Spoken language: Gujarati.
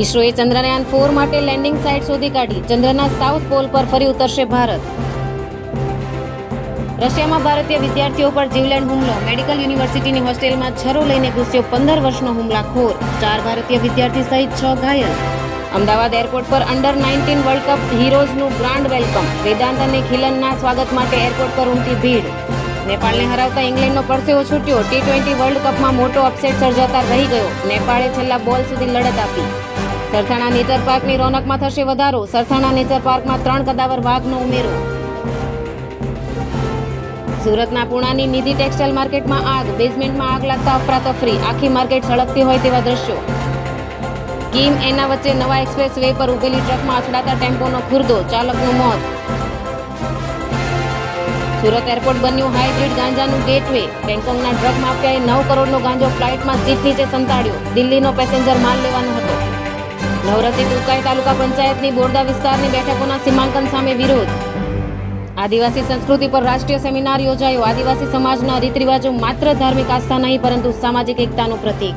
ઇસરોએ ચંદ્રયાન 4 માટે લેન્ડિંગ સાઇટ શોધી કાઢી. ચંદ્રના સાઉથ પોલ પર ફરી ઉતરશે ભારત. રશિયામાં ભારતીય વિદ્યાર્થીઓ પર જીવલેણ હુમલો. મેડિકલ યુનિવર્સિટીની હોસ્ટેલમાં છરો લઈને ઘૂસ્યો 15 વર્ષનો હુમલાખોર. 4 ભારતીય વિદ્યાર્થી સહિત 6 ઘાયલ. અમદાવાદ એરપોર્ટ પર અંડર-19 વર્લ્ડ કપ હીરોઝનું ગ્રાન્ડ વેલકમ. વેદાંત અને ખિલનના સ્વાગત માટે એરપોર્ટ પર ઉમટી ભીડ. નેપાળને હરાવતા ઇંગ્લેન્ડનો પરસેવો છૂટ્યો. T20 વર્લ્ડ કપમાં મોટો અપસેટ સર્જાતા રહી ગયો. નેપાળે છેલ્લા બોલ સુધી લડત આપી. સરથાણા નેચર પાર્કની રોનકમાં થશે વધારો. સરથાણા નેચર પાર્કમાં 3 કદાવર વાઘનો ઉમેરો. સુરતના પુણાની નિધિ ટેક્સટાઇલ માર્કેટમાં આગ. બેઝમેન્ટમાં આગ લાગતા અફરાતફરી. આખી માર્કેટ સળગતી હોય તેવા દ્રશ્યો. કીમ એના વચ્ચે નવા એક્સપ્રેસ વે પર ઉભેલી ટ્રકમાં અથડાતા ટેમ્પોનો ખુરદો. ચાલકનું મોત. સુરત એરપોર્ટ બન્યું હાઇબ્રિડ ગાંજાનું ગેટવે. બેંકોકના ડ્રગ માફિયાએ 9 કરોડનો ગાંજો ફ્લાઇટમાં સીટ નીચે સંતાડ્યો. દિલ્હીનો પેસેન્જર માલ લેવાનો હતો. નવરતી તુકાઈ તાલુકા પંચાયતની બોરદા વિસ્તારની બેઠકોના સીમાંકન સામે વિરોધ. આદિવાસી સંસ્કૃતિ પર રાષ્ટ્રીય સેમિનાર યોજાયો. આદિવાસી સમાજના રીત રિવાજો માત્ર ધાર્મિક આસ્થા નહીં પરંતુ સામાજિક એકતાનું પ્રતીક.